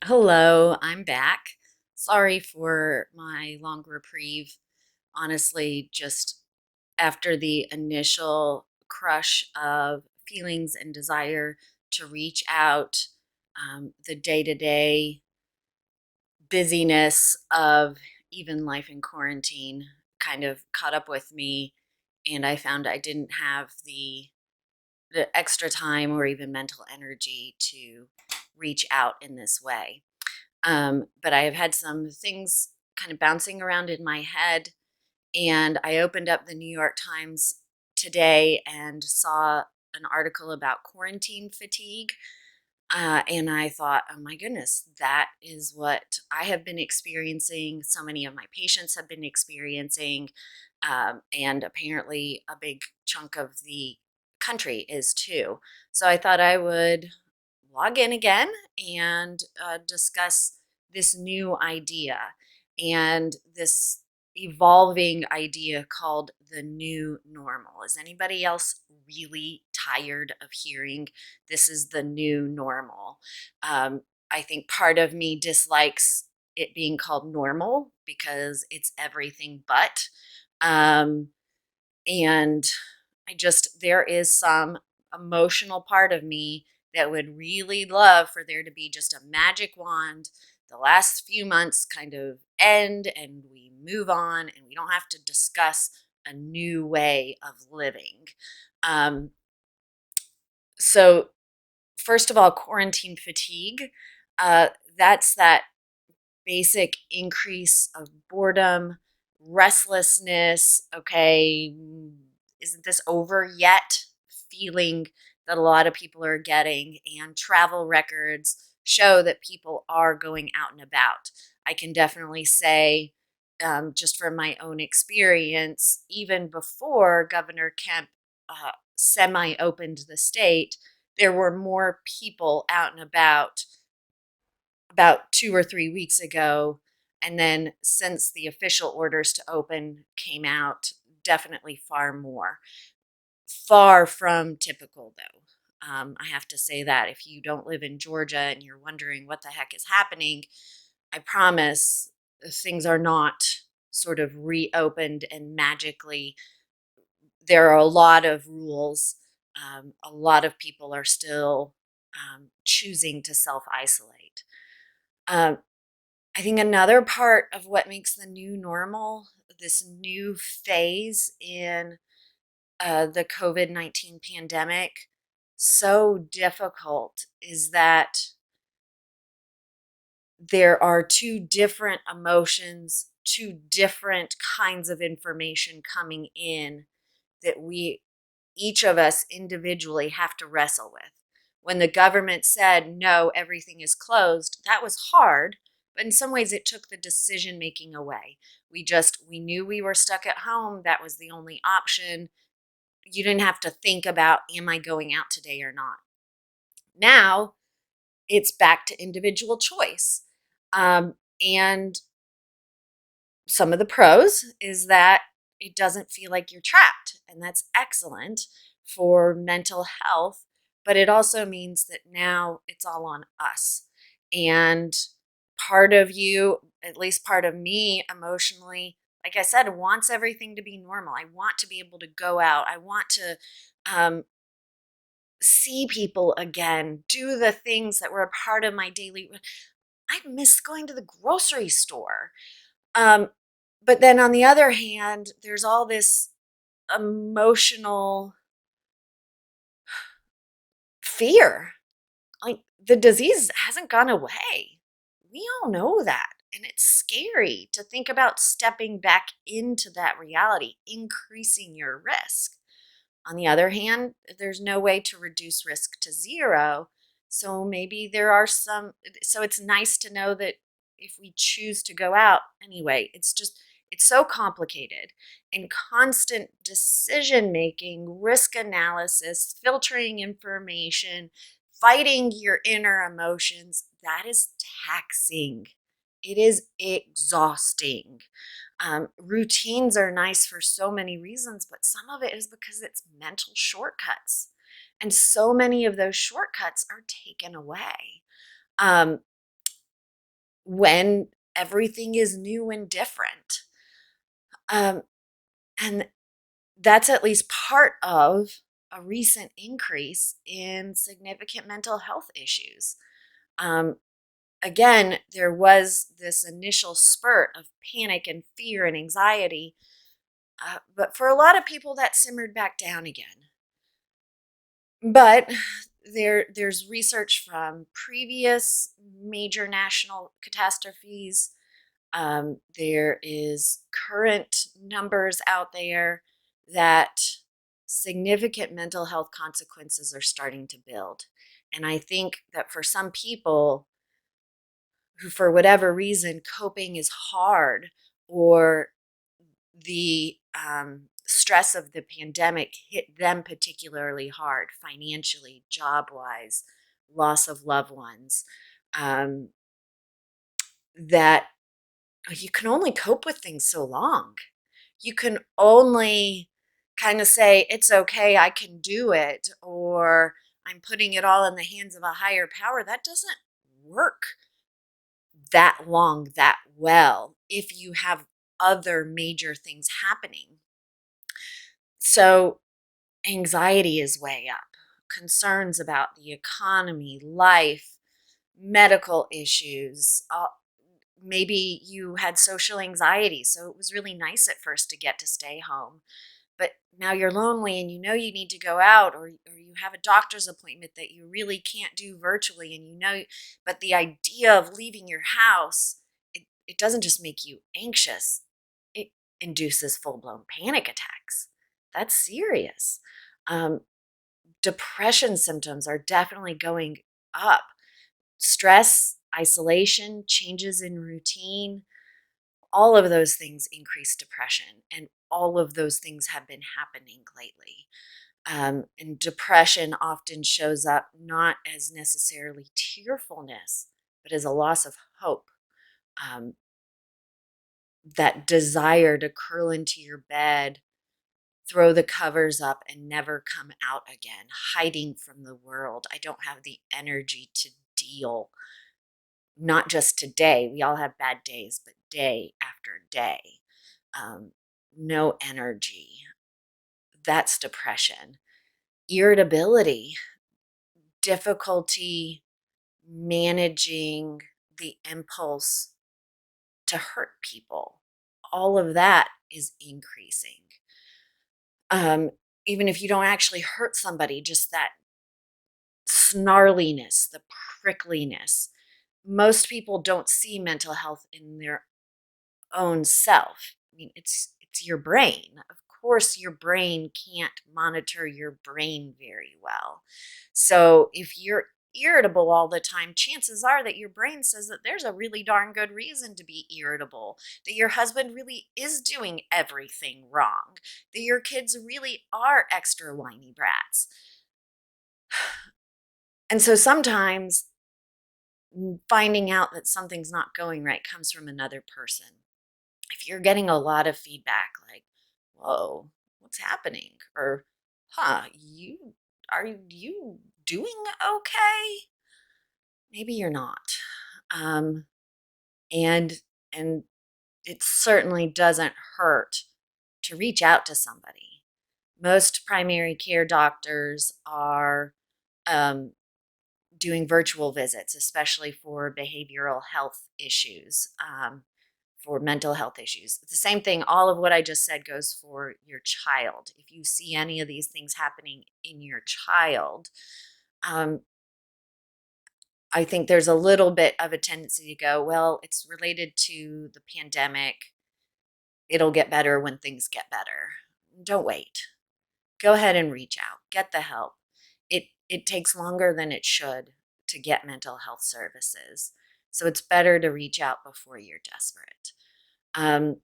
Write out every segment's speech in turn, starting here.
Hello, I'm back. Sorry for my long reprieve. Honestly, just after the initial crush of feelings and desire to reach out, the day to day busyness of even life in quarantine kind of caught up with me, and I found I didn't have the extra time or even mental energy to reach out in this way. But I have had some things kind of bouncing around in my head, and I opened up the New York Times today and saw an article about quarantine fatigue. And I thought, oh my goodness, that is what I have been experiencing. So many of my patients have been experiencing, and apparently a big chunk of the country is too. So I thought I would log in again and discuss this new idea and this evolving idea called the new normal. Is anybody else really tired of hearing this is the new normal? I think part of me dislikes it being called normal because it's everything but. Um, and there is some emotional part of me that would really love for there to be just a magic wand. The last few months kind of end and we move on and we don't have to discuss a new way of living. Um, so, first of all, quarantine fatigue. Uh, that's that basic increase of boredom, restlessness. Okay, isn't this over yet? Feeling that a lot of people are getting, and travel records show that people are going out and about. I can definitely say, just from my own experience, even before Governor Kemp semi opened the state, there were more people out and about 2 or 3 weeks ago. And then since the official orders to open came out, definitely far more. Far from typical, though. I have to say that if you don't live in Georgia and you're wondering what the heck is happening, I promise things are not sort of reopened and magically. There are a lot of rules. A lot of people are still choosing to self isolate. Um, I think another part of what makes the new normal, this new phase in the COVID-19 pandemic, so difficult is that there are two different emotions, two different kinds of information coming in that each of us individually have to wrestle with. When the government said, no, everything is closed, that was hard, but in some ways it took the decision making away. We knew we were stuck at home. That was the only option. You didn't have to think about, am I going out today or not? Now it's back to individual choice. And some of the pros is that it doesn't feel like you're trapped, and that's excellent for mental health. But it also means that now it's all on us. And part of you, at least part of me emotionally, like I said, wants everything to be normal. I want to be able to go out. I want to um, see people again, do the things that were a part of my daily. I miss going to the grocery store. Um, but then on the other hand, there's all this emotional fear. Like the disease hasn't gone away. We all know that. And it's scary to think about stepping back into that reality, increasing your risk. On the other hand, there's no way to reduce risk to zero. So maybe there are so it's nice to know that if we choose to go out anyway, it's so complicated and constant decision making, risk analysis, filtering information, fighting your inner emotions. That is taxing. It is exhausting. Routines are nice for so many reasons, but some of it is because it's mental shortcuts. And so many of those shortcuts are taken away. Um, when everything is new and different. Um, and that's at least part of a recent increase in significant mental health issues. Um, Again, there was this initial spurt of panic and fear and anxiety, but for a lot of people, that simmered back down again. But there's research from previous major national catastrophes. There is current numbers out there that significant mental health consequences are starting to build. And I think that for some people who, for whatever reason, coping is hard, or the stress of the pandemic hit them particularly hard financially, job wise, loss of loved ones, um, that you can only cope with things so long. You can only kind of say, it's okay, I can do it, or I'm putting it all in the hands of a higher power. That doesn't work that long, that well, if you have other major things happening. So anxiety is way up, concerns about the economy, life, medical issues. Maybe you had social anxiety, so it was really nice at first to get to stay home. But now you're lonely and you know you need to go out, or you have a doctor's appointment that you really can't do virtually, and but the idea of leaving your house, it doesn't just make you anxious, it induces full-blown panic attacks. That's serious. Um, Depression symptoms are definitely going up. Stress, isolation, changes in routine, all of those things increase depression, and all of those things have been happening lately. And depression often shows up not as necessarily tearfulness, but as a loss of hope. Um, that desire to curl into your bed, throw the covers up, and never come out again, hiding from the world. I don't have the energy to deal, not just today. We all have bad days, but day after day. Um, no energy. That's depression. Irritability, difficulty managing the impulse to hurt people. All of that is increasing. Um, Even if you don't actually hurt somebody, just that snarliness, the prickliness. Most people don't see mental health in their own self. I mean, it's your brain. Of course, your brain can't monitor your brain very well. So if you're irritable all the time, chances are that your brain says that there's a really darn good reason to be irritable, that your husband really is doing everything wrong, that your kids really are extra whiny brats. And so sometimes finding out that something's not going right comes from another person. If you're getting a lot of feedback like, whoa, what's happening? Or, are you doing okay? Maybe you're not. Um, and and it certainly doesn't hurt to reach out to somebody. Most primary care doctors are um, doing virtual visits, especially for behavioral health issues, for mental health issues. It's the same thing. All of what I just said goes for your child. If you see any of these things happening in your child, um, I think there's a little bit of a tendency to go, well, it's related to the pandemic. It'll get better when things get better. Don't wait. Go ahead and reach out. Get the help. It takes longer than it should to get mental health services. So it's better to reach out before you're desperate. Um,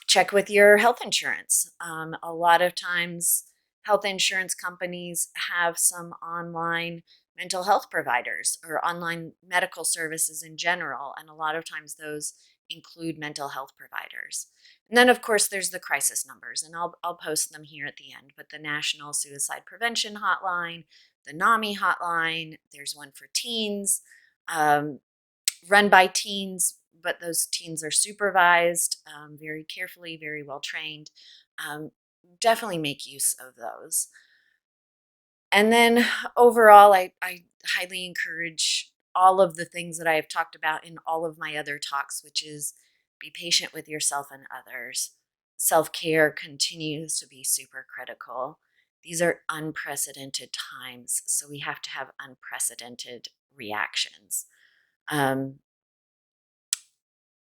Check with your health insurance. A lot of times, health insurance companies have some online mental health providers or online medical services in general, and a lot of times those include mental health providers. And then, of course, there's the crisis numbers, and I'll post them here at the end. But the National Suicide Prevention Hotline, the NAMI Hotline, there's one for teens. Um, run by teens, but those teens are supervised very carefully, very well trained. Um, Definitely make use of those. And then overall, I highly encourage all of the things that I have talked about in all of my other talks, which is be patient with yourself and others. Self care continues to be super critical. These are unprecedented times, so we have to have unprecedented reactions. Um,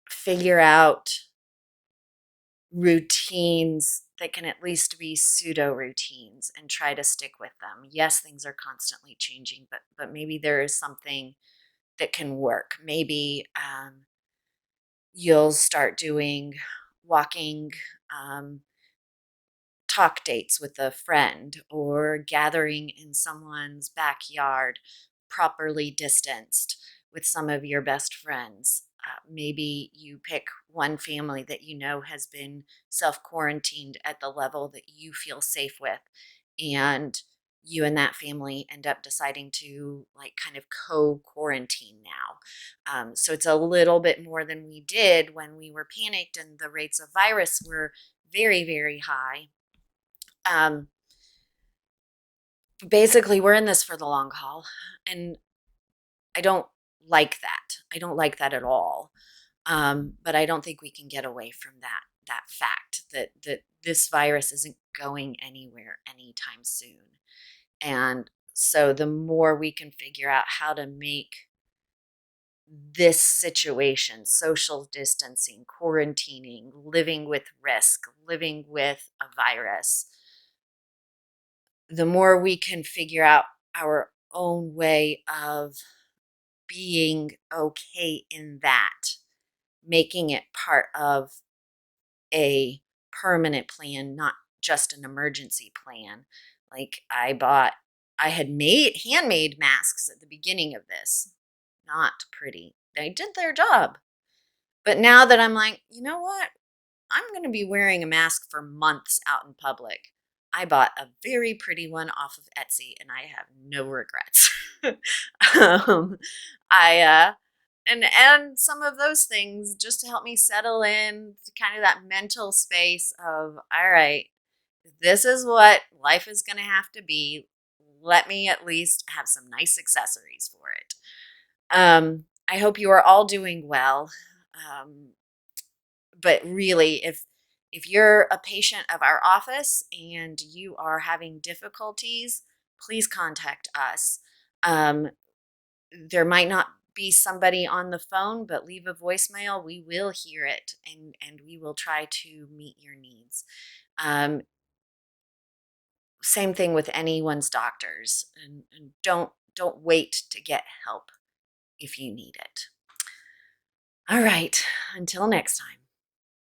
Figure out routines that can at least be pseudo routines and try to stick with them. Yes, things are constantly changing, but maybe there is something that can work. Maybe you'll start doing walking um, talk dates with a friend or gathering in someone's backyard, properly distanced with some of your best friends. Maybe you pick one family that you know has been self quarantined at the level that you feel safe with, and you and that family end up deciding to like kind of co-quarantine now. So it's a little bit more than we did when we were panicked and the rates of virus were very, very high. um, Basically, we're in this for the long haul, and I don't like that. I don't like that at all. But I don't think we can get away from that fact that this virus isn't going anywhere anytime soon. And so the more we can figure out how to make this situation, social distancing, quarantining, living with risk, living with a virus, the more we can figure out our own way of being okay in that, making it part of a permanent plan, not just an emergency plan. Like I had made handmade masks at the beginning of this. Not pretty. They did their job. But now that I'm like, you know what? I'm going to be wearing a mask for months out in public. I bought a very pretty one off of Etsy, and I have no regrets. um, I and some of those things just to help me settle in to kind of that mental space of, all right, this is what life is going to have to be. Let me at least have some nice accessories for it. I hope you are all doing well. Um, but really, if you're a patient of our office and you are having difficulties, please contact us. Um, there might not be somebody on the phone, but leave a voicemail. We will hear it, and we will try to meet your needs. Um, Same thing with anyone's doctors, and don't wait to get help if you need it. All right, until next time.